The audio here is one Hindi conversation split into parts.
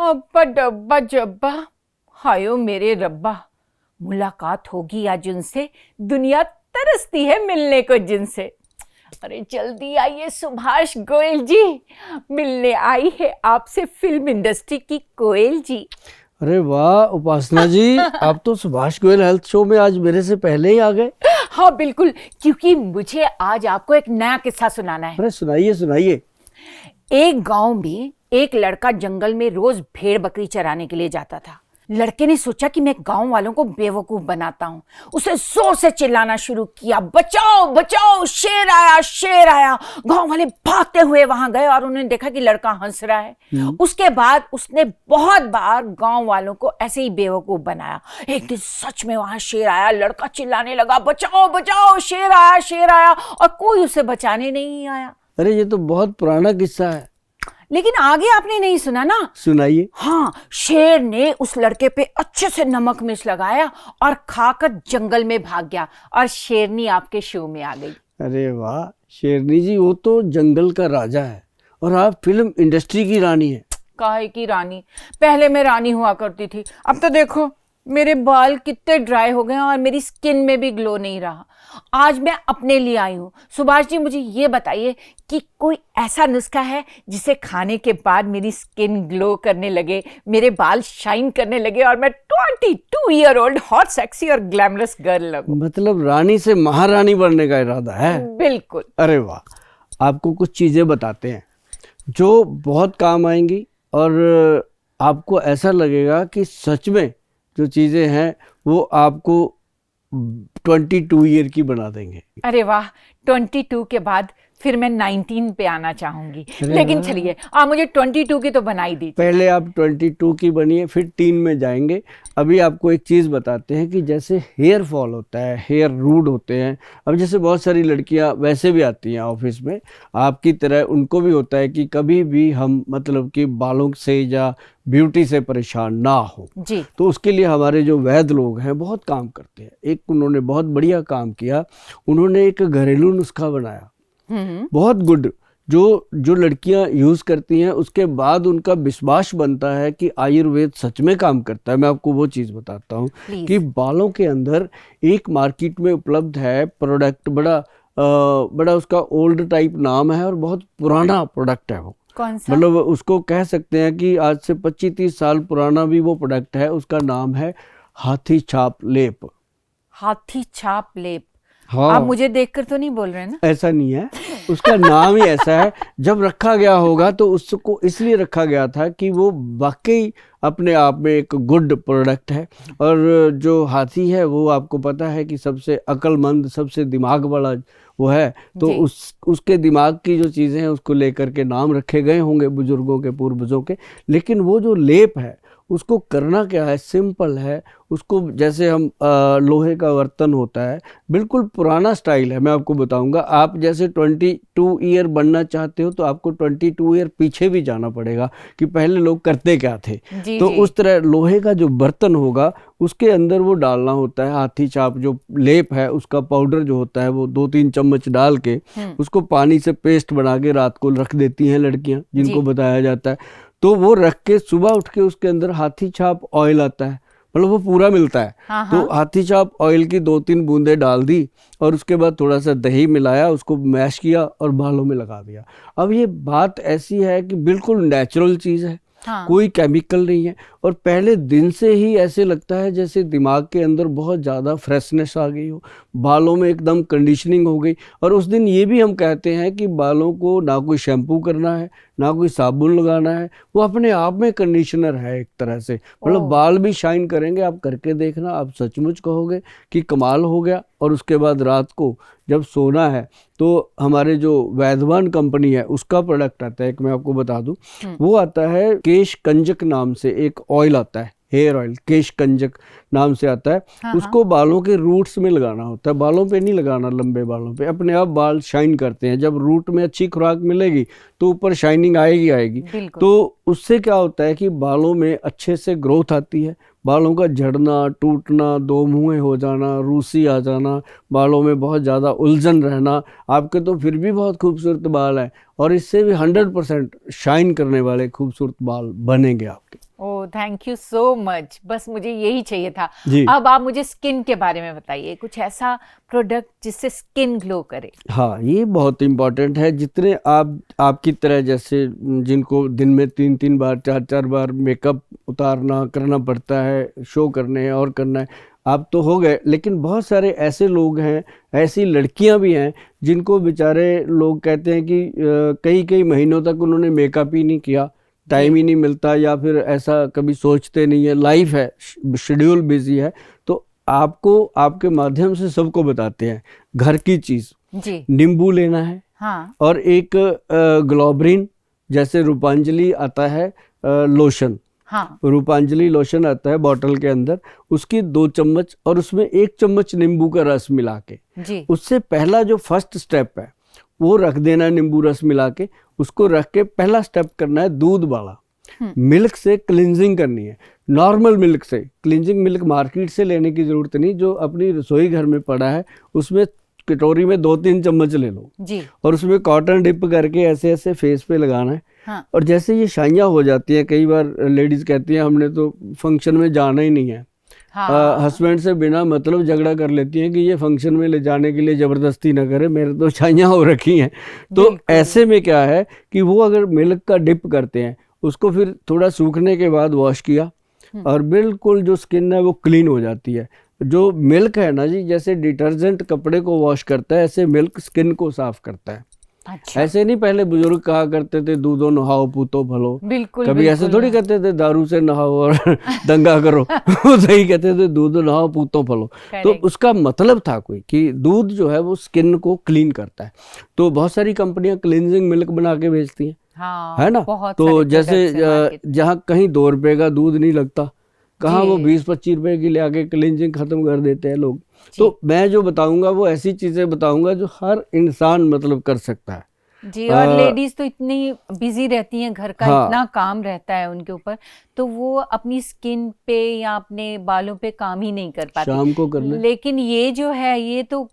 अब्बा डब्बा जब्बा, हायो मेरे रब्बा, मुलाकात होगी आज उनसे, दुनिया तरसती है मिलने को जिनसे। अरे जल्दी आइए सुभाष गोयल जी, मिलने आई है आपसे फिल्म इंडस्ट्री की कोयल जी। अरे वाह उपासना जी, आप तो सुभाष गोयल हेल्थ शो में आज मेरे से पहले ही आ गए। हाँ बिल्कुल, क्योंकि मुझे आज आपको एक नया किस्सा सुनाना है। अरे सुनाइए सुनाइए। एक गांव में एक लड़का जंगल में रोज भेड़ बकरी चराने के लिए जाता था। लड़के ने सोचा कि मैं गांव वालों को बेवकूफ बनाता हूँ। उसे जोर से चिल्लाना शुरू किया, बचाओ बचाओ, शेर आया शेर आया। गांव वाले भागते हुए वहां गए और उन्होंने देखा कि लड़का हंस रहा है। उसके बाद उसने बहुत बार गांव वालों को ऐसे ही बेवकूफ बनाया। एक दिन सच में वहां शेर आया। लड़का चिल्लाने लगा, बचाओ बचाओ, शेर आया शेर आया, और कोई उसे बचाने नहीं आया। अरे ये तो बहुत पुराना किस्सा है। लेकिन आगे आपने नहीं सुना ना। सुनाइए। हाँ, शेर ने उस लड़के पे अच्छे से नमक मिर्च लगाया और खाकर जंगल में भाग गया और शेरनी आपके शो में आ गई। अरे वाह शेरनी जी, वो तो जंगल का राजा है और आप फिल्म इंडस्ट्री की रानी है। काहे की रानी? पहले मैं रानी हुआ करती थी, अब तो देखो मेरे बाल कितने ड्राई हो गए और मेरी स्किन में भी ग्लो नहीं रहा। आज मैं अपने लिए आई हूँ। सुभाष जी मुझे ये बताइए कि कोई ऐसा नुस्खा है जिसे खाने के बाद मेरी स्किन ग्लो करने लगे, मेरे बाल शाइन करने लगे और मैं 22 ईयर ओल्ड हॉट सेक्सी और ग्लैमरस गर्ल लगूं। मतलब रानी से महारानी बनने का इरादा है? बिल्कुल। अरे वाह, आपको कुछ चीजें बताते हैं जो बहुत काम आएंगी और आपको ऐसा लगेगा कि सच में जो चीजें हैं वो आपको 22 ईयर की बना देंगे। अरे वाह, 22 के बाद फिर मैं 19 पे आना चाहूंगी। लेकिन चलिए आप मुझे 22 की तो बनाई दीजिए। पहले आप 22 की बनिए, फिर 3 में जाएंगे। अभी आपको एक चीज़ बताते हैं कि जैसे हेयर फॉल होता है, हेयर रूड होते हैं। अब जैसे बहुत सारी लड़कियां वैसे भी आती हैं ऑफिस में, आपकी तरह उनको भी होता है कि कभी भी हम मतलब कि बालों से या ब्यूटी से परेशान ना हो जी। तो उसके लिए हमारे जो वैद्य लोग हैं बहुत काम करते हैं। एक उन्होंने बहुत बढ़िया काम किया, उन्होंने एक घरेलू नुस्खा बनाया, बहुत गुड, जो लड़कियां यूज करती हैं उसके बाद उनका विश्वास बनता है कि आयुर्वेद सच में काम करता है। मैं आपको वो चीज बताता हूँ कि बालों के अंदर एक मार्केट में उपलब्ध है प्रोडक्ट, बड़ा उसका ओल्ड टाइप नाम है और बहुत पुराना प्रोडक्ट है वो। कौन सा? मतलब उसको कह सकते हैं कि आज से 25-30 साल पुराना भी वो प्रोडक्ट है। उसका नाम है हाथी छाप लेप। हाथी छाप लेप? हाँ। आप मुझे देखकर तो नहीं बोल रहे ना? ऐसा नहीं है, उसका नाम ही ऐसा है। जब रखा गया होगा तो उसको इसलिए रखा गया था कि वो वाकई अपने आप में एक गुड प्रोडक्ट है। और जो हाथी है वो आपको पता है कि सबसे अक्लमंद, सबसे दिमाग वाला वो है, तो उसके दिमाग की जो चीज़ें हैं उसको लेकर के नाम रखे गए होंगे बुजुर्गों के, पूर्वजों के। लेकिन वो जो लेप है उसको करना क्या है, सिंपल है। उसको जैसे हम लोहे का बर्तन होता है, बिल्कुल पुराना स्टाइल है। मैं आपको बताऊंगा, आप जैसे 22 ईयर बनना चाहते हो तो आपको 22 ईयर पीछे भी जाना पड़ेगा कि पहले लोग करते क्या थे। तो उस तरह लोहे का जो बर्तन होगा उसके अंदर वो डालना होता है हाथी छाप जो लेप है, उसका पाउडर जो होता है वो 2-3 चम्मच डाल के उसको पानी से पेस्ट बना के रात को रख देती हैं लड़कियां, जिनको बताया जाता है। तो वो रख के सुबह उठ के उसके अंदर हाथी छाप ऑयल आता है, मतलब वो पूरा मिलता है। तो हाथी छाप ऑयल की 2-3 बूंदें डाल दी और उसके बाद थोड़ा सा दही मिलाया, उसको मैश किया और बालों में लगा दिया। अब ये बात ऐसी है कि बिल्कुल नेचुरल चीज़ है, कोई केमिकल नहीं है और पहले दिन से ही ऐसे लगता है जैसे दिमाग के अंदर बहुत ज़्यादा फ्रेशनेस आ गई हो, बालों में एकदम कंडीशनिंग हो गई। और उस दिन ये भी हम कहते हैं कि बालों को ना कोई शैम्पू करना है ना कोई साबुन लगाना है, वो अपने आप में कंडीशनर है एक तरह से। मतलब बाल भी शाइन करेंगे। आप करके देखना, आप सचमुच कहोगे कि कमाल हो गया। और उसके बाद रात को जब सोना है तो हमारे जो वैधवान कंपनी है उसका प्रोडक्ट आता है, एक मैं आपको बता दूं, वो आता है केश कंजक नाम से एक ऑयल आता है, हेयर ऑयल केश कंजक नाम से आता है। उसको बालों के रूट्स में लगाना होता है, बालों पे नहीं लगाना, लंबे बालों पे। अपने आप बाल शाइन करते हैं। जब रूट में अच्छी खुराक मिलेगी तो ऊपर शाइनिंग आएगी। तो उससे क्या होता है कि बालों में अच्छे से ग्रोथ आती है, बालों का झड़ना, टूटना, दो मुँहे हो जाना, रूसी आ जाना, बालों में बहुत ज़्यादा उलझन रहना, आपके तो फिर भी बहुत खूबसूरत बाल हैं और इससे भी 100% शाइन करने वाले खूबसूरत बाल बनेंगे आपके। ओह, थैंक यू सो मच। बस मुझे यही चाहिए था। जी। अब आप मुझे स्किन के बारे में बताइए, कुछ ऐसा प्रोडक्ट जिससे स्किन ग्लो करे। हाँ, ये बहुत इम्पोर्टेंट है। जितने आपकी तरह जैसे जिनको दिन में 3-3 बार 4-4 बार मेकअप उतारना करना पड़ता है, शो करने हैं और करना है, आप तो हो गए, लेकिन बहुत सारे ऐसे लोग हैं, ऐसी लड़कियां भी हैं जिनको बेचारे लोग कहते हैं कि कई कई महीनों तक उन्होंने मेकअप ही नहीं किया, टाइम ही नहीं मिलता, या फिर ऐसा कभी सोचते नहीं है, लाइफ है, शेड्यूल बिजी है। तो आपको आपके माध्यम से सबको बताते हैं घर की चीज, जी। नींबू लेना है, हाँ। और एक ग्लोबरिन, जैसे रूपांजलि आता है लोशन, हाँ। रूपांजलि लोशन आता है बॉटल के अंदर, उसकी 2 चम्मच और उसमें 1 चम्मच नींबू का रस मिला के, जी। उससे पहला जो फर्स्ट स्टेप है वो रख देना है, नींबू रस मिला के उसको रख के पहला स्टेप करना है दूध वाला। मिल्क से क्लिनजिंग करनी है, नॉर्मल मिल्क से। क्लिनजिंग मिल्क मार्केट से लेने की जरूरत नहीं, जो अपनी रसोई घर में पड़ा है उसमें कटोरी में 2-3 चम्मच ले लो जी। और उसमें कॉटन डिप करके ऐसे ऐसे फेस पे लगाना है। हाँ। और जैसे ये शाइयाँ हो जाती हैं, कई बार लेडीज कहती हैं हमने तो फंक्शन में जाना ही नहीं है, हाँ। हस्बैंड से बिना मतलब झगड़ा कर लेती हैं कि ये फंक्शन में ले जाने के लिए ज़बरदस्ती ना करे, मेरे तो छाइयाँ हो रखी हैं। तो बिल्कुल। ऐसे में क्या है कि वो अगर मिल्क का डिप करते हैं, उसको फिर थोड़ा सूखने के बाद वॉश किया और बिल्कुल जो स्किन है वो क्लीन हो जाती है। जो मिल्क है ना जी, जैसे डिटर्जेंट कपड़े को वॉश करता है, ऐसे मिल्क स्किन को साफ करता है। अच्छा। ऐसे नहीं पहले बुजुर्ग कहा करते थे दूधो नहाओ पूतो भलो, बिल्कुल कभी ऐसे बिल्कुल। थोड़ी कहते थे दारू से नहाओ और दंगा करो वो सही कहते थे दूधो नहाओ पूतो भलो। तो Correct। उसका मतलब था कोई कि दूध जो है वो स्किन को क्लीन करता है। तो बहुत सारी कंपनियां क्लींजिंग मिल्क बना के बेचती हैं, हाँ, है ना। बहुत तो सारे जैसे products हैं market में। जहाँ कहीं 2 रुपए का दूध नहीं लगता, कहाँ वो जी। 20-25 रुपए की ले आके क्लींजिंग खत्म कर देते हैं लोग। तो मैं जो बताऊंगा वो ऐसी चीजें बताऊंगा जो हर इंसान मतलब कर सकता है। जी। और लेडीज तो इतनी बिजी रहती हैं, घर का हाँ। इतना काम रहता है उनके ऊपर, तो वो अपनी स्किन पे या अपने बालों पे काम ही नहीं कर पाती। शाम को कर ले। लेकिन ये जो है ये तो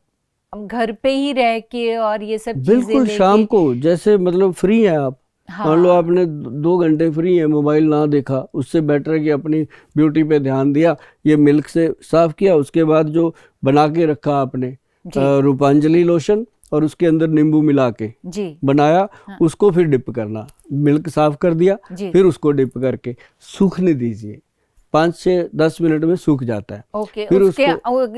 घर पे ही रह के और ये सब चीजें बिल्कुल लेके। शाम को, जैसे मतलब फ्री है आप, मान लो हाँ। आपने 2 घंटे फ्री है, मोबाइल ना देखा, उससे बेटर है कि अपनी ब्यूटी पे ध्यान दिया, ये मिल्क से साफ किया, उसके बाद जो बना के रखा आपने जी। रूपांजलि लोशन और उसके अंदर नींबू मिला के जी। बनाया, हाँ। उसको फिर डिप करना, मिल्क साफ कर दिया, जी। फिर उसको डिप करके सूखने दीजिए, 5 से 10 मिनट में सूख जाता है। ओके। फिर उसके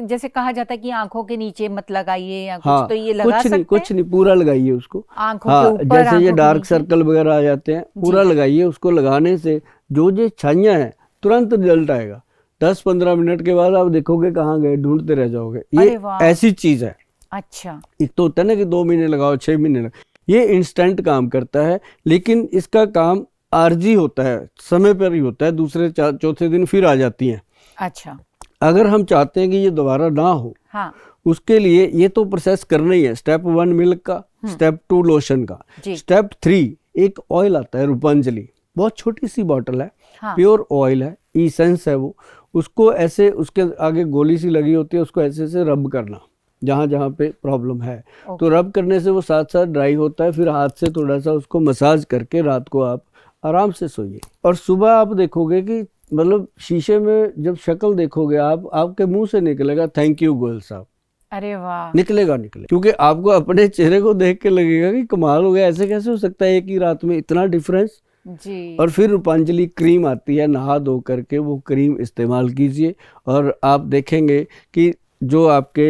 जैसे कहा जाता है कि आंखों के नीचे मत लगाइए या कुछ, हाँ, तो ये लगा सकते हैं? कुछ नहीं, पूरा लगाइए उसको। आंखों हाँ, के ऊपर, जैसे ये आंखों के डार्क नीचे? सर्कल वगैरह आ जाते हैं, पूरा लगाइए। उसको लगाने से जो छाइयाँ हैं तुरंत रिजल्ट आएगा। 10-15 मिनट के बाद आप देखोगे कहाँ गए, ढूंढते रह जाओगे। ये अरे वाह। ऐसी चीज है। अच्छा। एक तो होता है ना कि 2 महीने लगाओ, 6 महीने लगाओ, ये इंस्टेंट काम करता है, लेकिन इसका काम आरजी होता है, समय पर ही होता है, दूसरे चौथे दिन फिर आ जाती हैं। अच्छा। अगर हम चाहते हैं कि ये दोबारा ना हो, हाँ। उसके लिए ये तो प्रोसेस करना ही है। स्टेप 1 मिल्क का, स्टेप 2 लोशन का, स्टेप 3 एक ऑयल आता है रूपांजलि, बहुत छोटी सी बॉटल है। हाँ। प्योर ऑयल है, इसेंस है वो। उसको ऐसे, उसके आगे गोली सी लगी होती है, उसको ऐसे ऐसे रब करना जहाँ जहाँ पे प्रॉब्लम है। तो रब करने से वो साथ साथ ड्राई होता है, फिर हाथ से थोड़ा सा उसको मसाज करके रात को आप आराम से सोइए। और सुबह आप देखोगे कि मतलब शीशे में जब शक्ल देखोगे आप, आपके मुंह से निकलेगा थैंक यू गोयल साहब। अरे वाह। निकलेगा, क्योंकि आपको अपने चेहरे को देख के लगेगा कि कमाल हो गया, ऐसे कैसे हो सकता है एक ही रात में इतना डिफरेंस। जी। और फिर रूपांजलि क्रीम आती है, नहा धो करके वो क्रीम इस्तेमाल कीजिए और आप देखेंगे कि जो आपके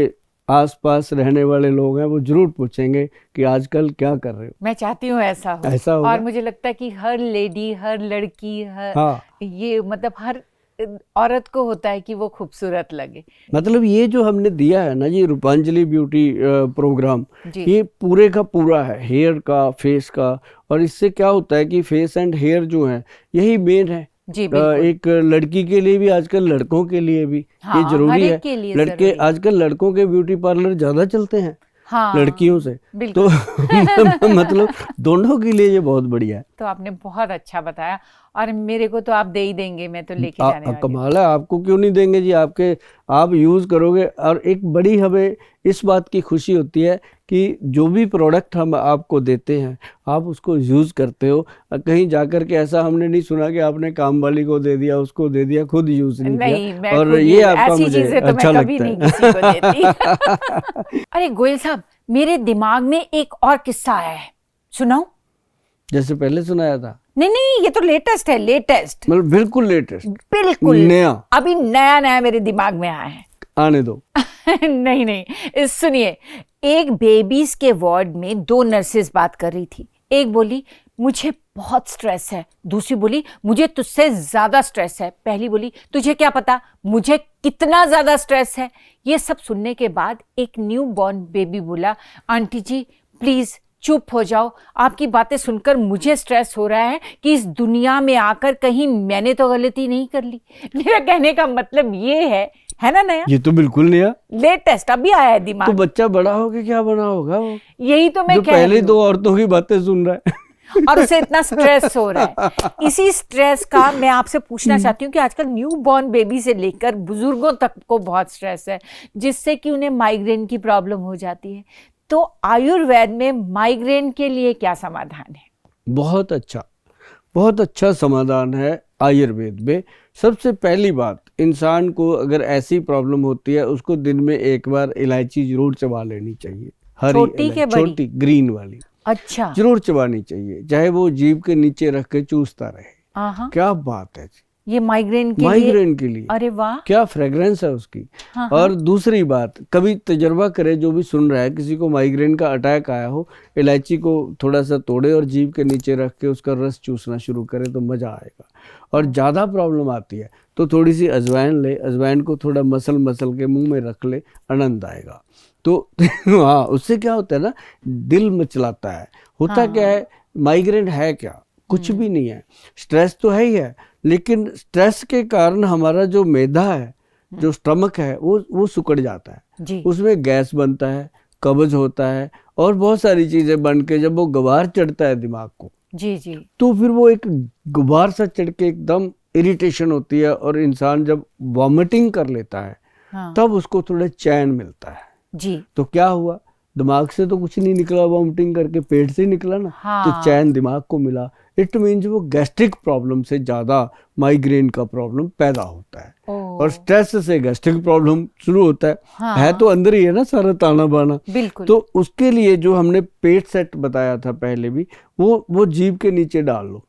आसपास रहने वाले लोग हैं वो जरूर पूछेंगे कि आजकल क्या कर रहे हो। मैं चाहती हूँ ऐसा हो। ऐसा होगा। और मुझे लगता है कि हर लेडी, हर लड़की, हर हाँ, ये मतलब हर औरत को होता है कि वो खूबसूरत लगे। मतलब ये जो हमने दिया है ना ये रूपांजलि ब्यूटी प्रोग्राम, जी। ये पूरे का पूरा है, हेयर का, फेस का। और इससे क्या होता है कि फेस एंड हेयर जो है यही मेन है। जी बिल्कुल। एक लड़की के लिए भी, आजकल लड़कों के लिए भी हाँ, ये जरूरी हर है। एक के लिए लड़के जरूरी है। आजकल लड़कों के ब्यूटी पार्लर ज्यादा चलते हैं हाँ, लड़कियों से, तो बिल्कुल। मतलब दोनों के लिए ये बहुत बढ़िया है। तो आपने बहुत अच्छा बताया। और मेरे को तो आप दे ही देंगे, मैं तो लेके जाने वाली हूँ। कमाल है, आपको क्यों नहीं देंगे जी, आप यूज़ करोगे। और एक बड़ी हमें इस बात की खुशी होती है कि जो भी प्रोडक्ट हम आपको देते हैं आप उसको यूज़ करते हो। कहीं जाकर के ऐसा हमने नहीं सुना कि आपने काम वाली को दे दिया, उसको दे दिया, खुद यूज़ नहीं नहीं, किया। मैं और खुद ये आपका ऐसी मुझे चीजें तो अच्छा मैं कभी लगता नहीं है। किसी को देती। अरे गोयल साहब, मेरे दिमाग में एक और किस्सा आया है, सुनाऊं? जैसे पहले सुनाया था? नहीं नहीं, ये तो लेटेस्ट है, लेटेस्ट, मतलब बिल्कुल लेटेस्ट, बिल्कुल नया, अभी नया नया मेरे दिमाग में आया है। आने दो। नहीं नहीं, सुनिए। एक बेबीज के वार्ड में 2 नर्सेस बात कर रही थी। एक बोली मुझे बहुत स्ट्रेस है, दूसरी बोली मुझे तुझसे ज्यादा स्ट्रेस है। पहली बोली तुझे क्या पता मुझे कितना ज्यादा स्ट्रेस है। ये सब सुनने के बाद एक न्यू बॉर्न बेबी बोला आंटी जी प्लीज चुप हो जाओ, आपकी बातें सुनकर मुझे स्ट्रेस हो रहा है कि इस दुनिया में आकर कहीं मैंने तो गलती नहीं कर ली। मेरा कहने का मतलब ये है ना नया? ये तो बिल्कुल नया, लेटेस्ट अभी आया है दिमाग। तो बच्चा बड़ा होके क्या बना होगा वो, यही तो मैं जो कह रही पहले हूँ। 2 औरतों की बातें सुन रहा है। और उसे इतना स्ट्रेस हो रहा है। इसी स्ट्रेस का मैं आपसे पूछना चाहती हूँ कि आजकल न्यू बॉर्न बेबी से लेकर बुजुर्गों तक को बहुत स्ट्रेस है, जिससे कि उन्हें माइग्रेन की प्रॉब्लम हो जाती है। तो आयुर्वेद में माइग्रेन के लिए क्या समाधान है? बहुत अच्छा समाधान है आयुर्वेद में। सबसे पहली बात, इंसान को अगर ऐसी प्रॉब्लम होती है उसको दिन में एक बार इलायची जरूर चबा लेनी चाहिए। हरी छोटी के बड़ी? छोटी ग्रीन वाली अच्छा, जरूर चबानी चाहिए, चाहे वो जीभ के नीचे रख के चूसता रहे। क्या बात है जी, ये माइग्रेन के लिए? अरे वाह, क्या फ्रेग्रेंस है उसकी। हाँ, और दूसरी बात, कभी तजर्बा करे, जो भी सुन रहा है, किसी को माइग्रेन का अटैक आया हो, इलायची को थोड़ा सा तोड़े और जीभ के नीचे रख के उसका रस चूसना शुरू करे तो मज़ा आएगा। और ज़्यादा प्रॉब्लम आती है तो थोड़ी सी अजवाइन ले, अजवाइन को थोड़ा मसल के मुंह में रख ले, आनंद आएगा। तो हाँ, उससे क्या होता है ना, दिल मचलाता है। होता क्या है, माइग्रेन है क्या, कुछ भी नहीं है, स्ट्रेस तो है ही है, लेकिन स्ट्रेस के कारण हमारा जो मैदा है, जो स्टमक है, वो सिकुड़ जाता है जी। उसमें गैस बनता है, कब्ज होता है और बहुत सारी चीजें बन के जब वो गुबार चढ़ता है दिमाग को, जी जी, तो फिर वो एक गुबार सा चढ़ के एकदम इरिटेशन होती है और इंसान जब वॉमिटिंग कर लेता है हाँ, तब उसको थोड़ा चैन मिलता है जी। तो क्या हुआ, दिमाग से तो कुछ नहीं निकला, वॉमिटिंग करके पेट से ही निकला ना। हाँ। तो चैन दिमाग को मिला। इट मीन्स वो गैस्ट्रिक प्रॉब्लम से ज़्यादा माइग्रेन का प्रॉब्लम पैदा होता है। और स्ट्रेस से गैस्ट्रिक प्रॉब्लम शुरू होता है। हाँ। है तो अंदर ही है ना सारा ताना बाना। बिल्कुल। तो उसके लिए जो हमने पेट सेट बताया था पहले भी, वो जीभ के नीचे डाल लो।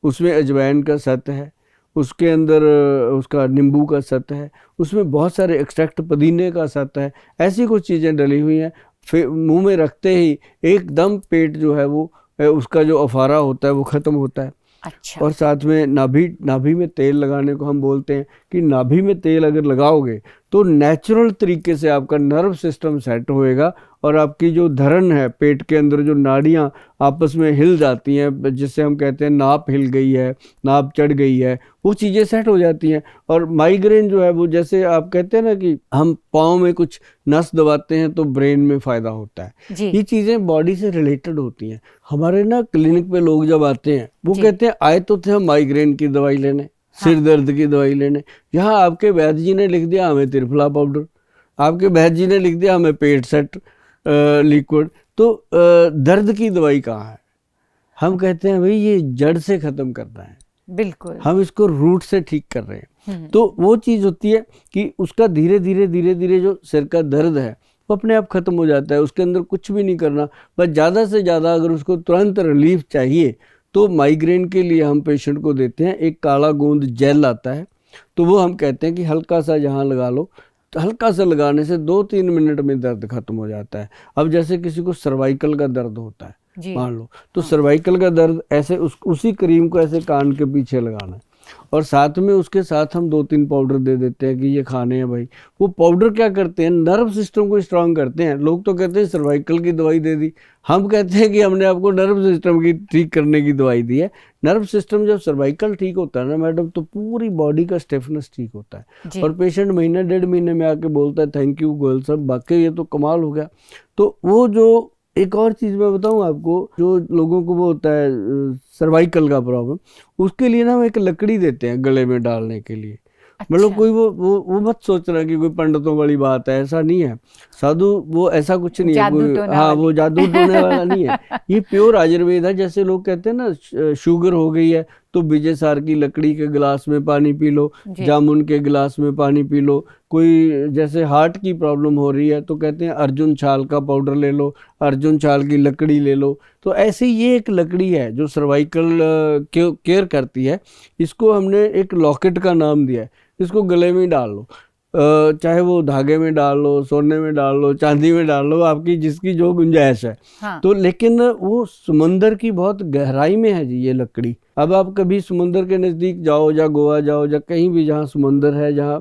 उसमें अजवाइन का सत्व है, उसके अंदर उसका नींबू का सत्व है, उसमें बहुत सारे एक्सट्रैक्ट पुदीने का सत्व है, ऐसी कुछ चीज़ें डली हुई हैं। फिर मुंह में रखते ही एकदम पेट जो है वो उसका जो अफारा होता है वो ख़त्म होता है। अच्छा। और साथ में नाभि में तेल लगाने को हम बोलते हैं कि नाभि में तेल अगर लगाओगे तो नेचुरल तरीके से आपका नर्व सिस्टम सेट होएगा और आपकी जो धड़न है, पेट के अंदर जो नाड़ियाँ आपस में हिल जाती हैं, जिससे हम कहते हैं नाप हिल गई है, नाप चढ़ गई है, वो चीज़ें सेट हो जाती हैं। और माइग्रेन जो है वो, जैसे आप कहते हैं ना कि हम पाँव में कुछ नस दबाते हैं तो ब्रेन में फ़ायदा होता है, ये चीज़ें बॉडी से रिलेटेड होती हैं। हमारे ना क्लिनिक पे लोग जब आते हैं वो कहते हैं आए तो थे हम माइग्रेन की दवाई लेने, सिर दर्द की दवाई लेने, यहाँ आपके वैद्य जी ने लिख दिया हमें त्रिफला पाउडर, आपके वैद्य जी ने लिख दिया हमें पेट सेट लिक्विड, तो दर्द की दवाई कहाँ है? हम कहते हैं भाई ये जड़ से ख़त्म करना है, बिल्कुल, हम इसको रूट से ठीक कर रहे हैं। तो वो चीज़ होती है कि उसका धीरे धीरे जो सिर का दर्द है वो अपने आप ख़त्म हो जाता है, उसके अंदर कुछ भी नहीं करना। बस ज़्यादा से ज़्यादा अगर उसको तुरंत रिलीफ चाहिए तो माइग्रेन के लिए हम पेशेंट को देते हैं एक काला गोंद जेल आता है, तो वो हम कहते हैं कि हल्का सा जहाँ लगा लो, तो हल्का सा लगाने से 2-3 मिनट में दर्द खत्म हो जाता है। अब जैसे किसी को सर्वाइकल का दर्द होता है मान लो, तो सर्वाइकल का दर्द ऐसे उसी क्रीम को ऐसे कान के पीछे लगाना है और साथ में उसके साथ हम 2-3 पाउडर दे देते हैं कि ये खाने हैं भाई। वो पाउडर क्या करते हैं, नर्व सिस्टम को स्ट्रांग करते हैं। लोग तो कहते हैं सर्वाइकल की दवाई दे दी, हम कहते हैं कि हमने आपको नर्व सिस्टम की ठीक करने की दवाई दी है। नर्व सिस्टम जब सर्वाइकल ठीक होता है ना मैडम, तो पूरी बॉडी का स्टिफनेस ठीक होता है और पेशेंट महीने 1.5 महीने में आके बोलता है थैंक यू गोयल साहब, वाकई ये तो कमाल हो गया। तो वो जो एक और चीज मैं बताऊं आपको, जो लोगों को वो होता है सर्वाइकल का प्रॉब्लम, उसके लिए ना हम एक लकड़ी देते हैं गले में डालने के लिए। मतलब अच्छा। कोई वो मत सोचना कि कोई पंडितों वाली बात है, ऐसा नहीं है साधु, वो ऐसा कुछ नहीं है जादू कोई, टोना हाँ वाली। वो जादू टोने वाला नहीं है। ये प्योर आयुर्वेद है। जैसे लोग कहते हैं ना शुगर हो गई है तो विजयसार की लकड़ी के गिलास में पानी पी लो, जी। जामुन के गिलास में पानी पी लो। कोई जैसे हार्ट की प्रॉब्लम हो रही है तो कहते हैं अर्जुन छाल का पाउडर ले लो, अर्जुन छाल की लकड़ी ले लो। तो ऐसे ये एक लकड़ी है जो सर्वाइकल केयर करती है। इसको हमने एक लॉकेट का नाम दिया है। इसको गले में ही डाल लो, चाहे वो धागे में डाल लो, सोने में डाल लो, चांदी में डाल लो, आपकी जिसकी जो गुंजाइश है। हाँ। तो लेकिन वो समुंदर की बहुत गहराई में है जी ये लकड़ी। अब आप कभी समुंदर के नज़दीक जाओ, या गोवा जाओ, या कहीं भी जहाँ समुंदर है, जहाँ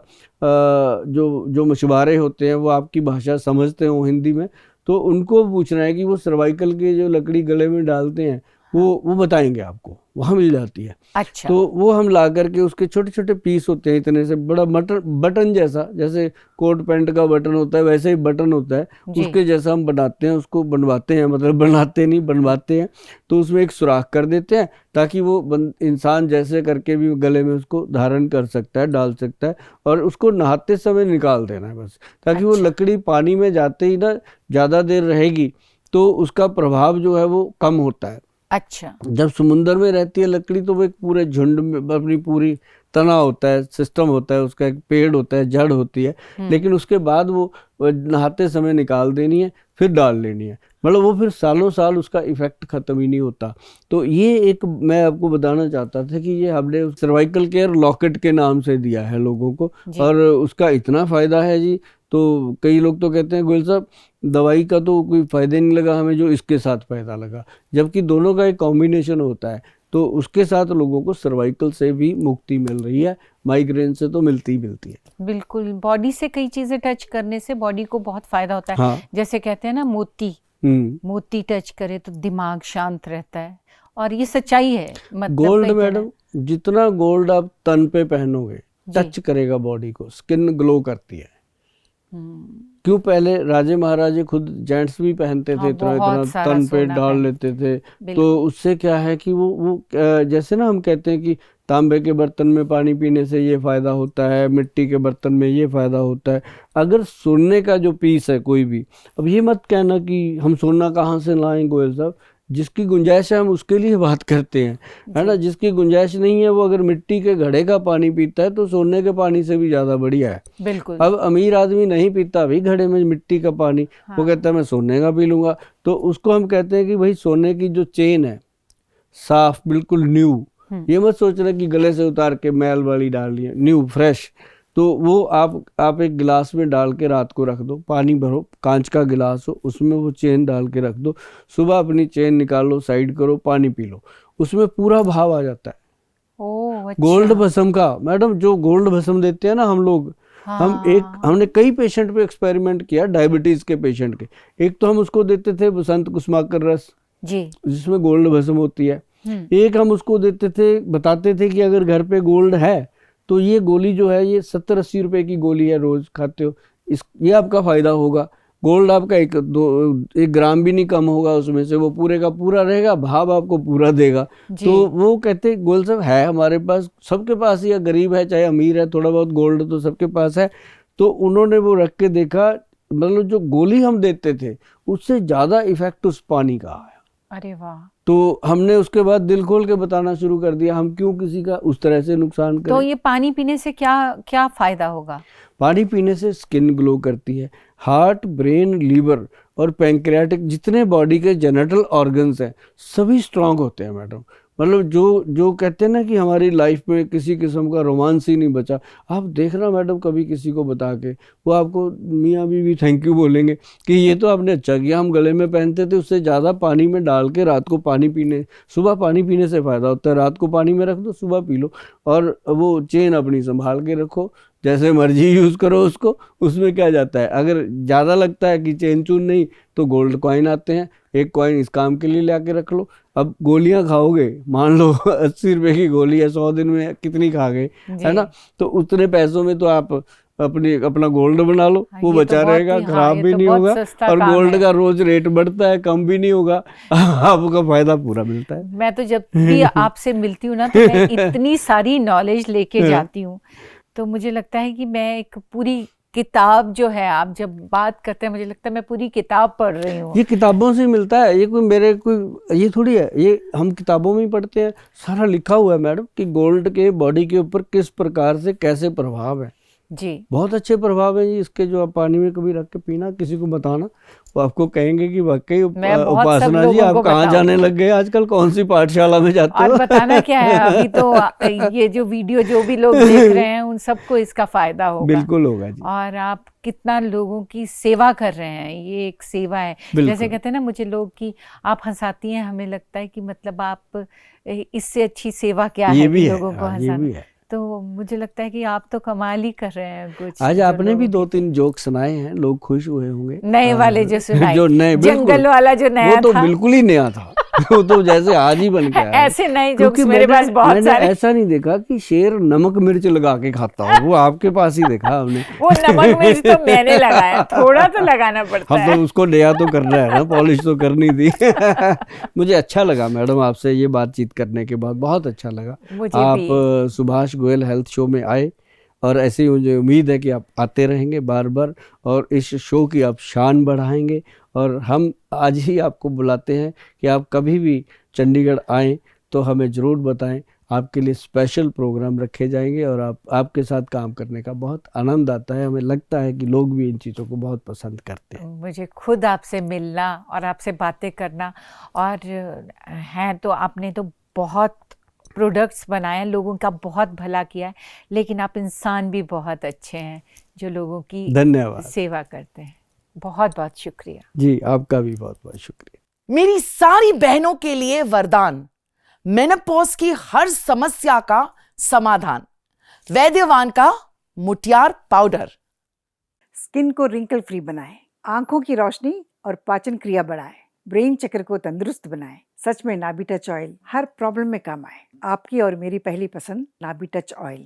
जो मछुआरे होते हैं वो आपकी भाषा समझते हो हिंदी में, तो उनको पूछना है कि वो सर्वाइकल की जो लकड़ी गले में डालते हैं वो बताएंगे आपको, वहाँ मिल जाती है। अच्छा। तो वो हम ला करके, उसके छोटे छोटे पीस होते हैं इतने से बड़ा, बटन जैसा, जैसे कोट पैंट का बटन होता है वैसे ही बटन होता है, जी। उसके जैसा हम बनाते हैं, उसको बनवाते हैं, मतलब बनाते नहीं बनवाते हैं। तो उसमें एक सुराख कर देते हैं ताकि वो इंसान जैसे करके भी गले में उसको धारण कर सकता है, डाल सकता है। और उसको नहाते समय निकाल देना है बस, ताकि वो अच्छा। लकड़ी पानी में जाते ही ना ज़्यादा देर रहेगी तो उसका प्रभाव जो है वो कम होता है। अच्छा। जब समुंदर में रहती है लकड़ी तो वो एक पूरे झुंड में अपनी पूरी तना होता है, सिस्टम होता है उसका, एक पेड़ होता है, जड़ होती है, लेकिन उसके बाद वो नहाते समय निकाल देनी है, फिर डाल लेनी है। मतलब वो फिर सालों साल उसका इफेक्ट खत्म ही नहीं होता। तो ये एक मैं आपको बताना चाहता था कि ये हमने सर्वाइकल केयर लॉकेट के नाम से दिया है लोगों को, और उसका इतना फायदा है जी। तो कई लोग तो कहते हैं गोयल साहब दवाई का तो कोई फायदा नहीं लगा हमें जो इसके साथ फायदा लगा, जबकि दोनों का एक कॉम्बिनेशन होता है। तो उसके साथ लोगों को सर्वाइकल से भी मुक्ति मिल रही है, माइग्रेन से तो मिलती है। बिल्कुल, बॉडी से कई चीजें टच करने से बॉडी को बहुत फायदा होता है। हाँ। जैसे कहते हैं ना मोती टच करे तो दिमाग शांत रहता है, और ये सच्चाई है। मतलब गोल्ड मैडम, जितना गोल्ड आप तन पे पहनोगे, टच करेगा बॉडी को, स्किन ग्लो करती है। क्यों पहले राजे महाराजे खुद जेंट्स भी पहनते थे, इतना इतना तन पे डाल लेते थे। तो उससे क्या है कि वो जैसे ना हम कहते हैं कि तांबे के बर्तन में पानी पीने से ये फायदा होता है, मिट्टी के बर्तन में ये फायदा होता है। अगर सोने का जो पीस है कोई भी, अब ये मत कहना कि हम सोना कहाँ से लाएं गोयल साहब, जिसकी गुंजाइश है हम उसके लिए बात करते हैं, है ना। जिसकी गुंजाइश नहीं है वो अगर मिट्टी के घड़े का पानी पीता है तो सोने के पानी से भी ज्यादा बढ़िया है। बिल्कुल। अब अमीर आदमी नहीं पीता भाई घड़े में मिट्टी का पानी, वो कहता है मैं सोने का पी लूंगा। तो उसको हम कहते हैं कि भाई सोने की जो चेन है साफ बिल्कुल न्यू, ये मत सोचना कि गले से उतार के मैल वाली डालनी है, न्यू फ्रेश। तो वो आप एक गिलास में डाल के रात को रख दो, पानी भरो, कांच का गिलास हो, उसमें वो चेन डाल के रख दो, सुबह अपनी चेन निकालो, साइड करो, पानी पी लो, उसमें पूरा भाव आ जाता है। ओह, अच्छा। गोल्ड भस्म का मैडम, जो गोल्ड भस्म देते हैं ना हम लोग, हमने कई पेशेंट पे एक्सपेरिमेंट किया, डायबिटीज के पेशेंट के। एक तो हम उसको देते थे बसंत कुसुमाकर रस जी, जिसमें गोल्ड भस्म होती है। एक हम उसको देते थे, बताते थे कि अगर घर पे गोल्ड है तो ये गोली जो है ये 70-80 रुपए की गोली है, रोज खाते हो ये आपका फायदा होगा। गोल्ड आपका 1 ग्राम भी नहीं कम होगा उसमें से, वो पूरे का पूरा रहेगा, भाव आपको पूरा देगा। तो वो कहते गोल्ड सब है हमारे पास, सबके पास, या गरीब है चाहे अमीर है, थोड़ा बहुत गोल्ड तो सबके पास है। तो उन्होंने वो रख के देखा, मतलब जो गोली हम देते थे उससे ज्यादा इफेक्ट उस पानी का आया। अरे वाह। तो हमने उसके बाद दिल खोल के बताना शुरू कर दिया, हम क्यों किसी का उस तरह से नुकसान करें। तो ये पानी पीने से क्या क्या फायदा होगा? पानी पीने से स्किन ग्लो करती है, हार्ट, ब्रेन, लीवर और पैंक्रियाटिक जितने बॉडी के जेनेटल ऑर्गन्स हैं सभी स्ट्रांग होते हैं मैडम। मतलब जो कहते हैं ना कि हमारी लाइफ में किसी किस्म का रोमांस ही नहीं बचा, आप देखना मैडम कभी किसी को बता के, वो आपको मियाँ बीवी थैंक यू बोलेंगे कि ये तो आपने अच्छा किया, हम गले में पहनते थे, उससे ज़्यादा पानी में डाल के रात को पानी पीने, सुबह पानी पीने से फ़ायदा होता है। रात को पानी में रख दो, सुबह पी लो, और वो चेन अपनी संभाल के रखो, जैसे मर्जी यूज़ करो उसको। उसमें क्या जाता है, अगर ज़्यादा लगता है कि चेन चून नहीं तो गोल्ड कॉइन आते हैं, 1 कॉइन इस काम के लिए ला के रख लो। अब गोलियां खाओगे, मान लो 80 रुपए की गोली है, 100 दिन में कितनी खा गए, है ना। तो उतने पैसों में तो आप अपना गोल्ड बना लो, हाँ, वो ये तो बचा बहुत रहेगा, ही, हाँ, खराब ये भी तो नहीं बहुत होगा, सस्ता और काम गोल्ड है। का रोज रेट बढ़ता है, कम भी नहीं होगा, आपका फायदा पूरा मिलता है। मैं तो जब भी आपसे मिलती हूँ ना, तो मैं इतनी सारी नॉलेज लेके जाती हूँ, तो मुझे लगता है कि मैं एक पूरी किताब जो है, आप जब बात करते हैं मुझे लगता है मैं पूरी किताब पढ़ रही हूँ। ये किताबों से मिलता है, ये कोई ये थोड़ी है, ये हम किताबों में ही पढ़ते हैं, सारा लिखा हुआ है मैडम कि गोल्ड के बॉडी के ऊपर किस प्रकार से कैसे प्रभाव है। जी, बहुत अच्छे प्रभाव हैं जी इसके, जो आप पानी में कभी रख के पीना, किसी को बताना, वो आपको कहेंगे कि वाकई मैं बहुत सब उपासना जी लोगों आप को कहाँ जाने बताऊंगी। लग गए आजकल, कौन सी पाठशाला में जाते और हो? बताना क्या है, अभी तो ये जो वीडियो जो भी लोग देख रहे हैं उन सबको इसका फायदा होगा। बिल्कुल होगा जी, और आप कितना लोगों की सेवा कर रहे हैं, ये एक सेवा है। जैसे बिल्कुल। कहते हैं ना मुझे लोग कि आप हंसाती हैं, हमें लगता है कि मतलब आप इससे अच्छी सेवा क्या ये है कि भी है, लोगों को हाँ, ये हंसाना। भी है। तो मुझे लगता है कि आप तो कमाल ही कर रहे हैं कुछ, आज जो आपने भी लोगों की 2-3 जोक सुनाए हैं, लोग खुश हुए होंगे। नए वाले जो सुनाए, जो नए, बिल्कुल जंगल वाला जो वो नया तो था, बिल्कुल ही नया था। वो तो जैसे आज ही बन के आया है। ऐसे नए क्योंकि जोक्स मेरे पास बहुत मैंने सारे। ऐसा नहीं देखा कि शेर नमक मिर्च लगा के खाता हो, वो आपके पास ही देखा हमने। वो नमक मिर्च तो मैंने लगाया, थोड़ा तो लगाना पड़ता हाँ, तो है। उसको नया तो करना है ना, पॉलिश तो करनी थी। मुझे अच्छा लगा मैडम आपसे ये बातचीत करने के बाद, बहुत अच्छा लगा। मुझे आप भी। सुभाष गोयल हेल्थ शो में आए, और ऐसे ही मुझे उम्मीद है कि आप आते रहेंगे बार बार, और इस शो की आप शान बढ़ाएंगे। और हम आज ही आपको बुलाते हैं कि आप कभी भी चंडीगढ़ आएँ तो हमें ज़रूर बताएं, आपके लिए स्पेशल प्रोग्राम रखे जाएंगे, और आपके साथ काम करने का बहुत आनंद आता है। हमें लगता है कि लोग भी इन चीज़ों को बहुत पसंद करते हैं। मुझे खुद आपसे मिलना और आपसे बातें करना, और हैं तो आपने तो बहुत प्रोडक्ट्स बनाए, लोगों का बहुत भला किया है, लेकिन आप इंसान भी बहुत अच्छे हैं जो लोगों की धन्यवाद सेवा करते हैं। बहुत बहुत शुक्रिया जी, आपका भी बहुत बहुत शुक्रिया। मेरी सारी बहनों के लिए वरदान, मेनोपॉज की हर समस्या का समाधान, वैद्यवान का मुटियार पाउडर। स्किन को रिंकल फ्री बनाएं, आंखों की रोशनी और पाचन क्रिया बढ़ाएं, ब्रेन चक्र को तंदुरुस्त बनाएं। सच में नाभी टच ऑयल हर प्रॉब्लम में काम आए। आपकी और मेरी पहली पसंद नाभी टच ऑयल।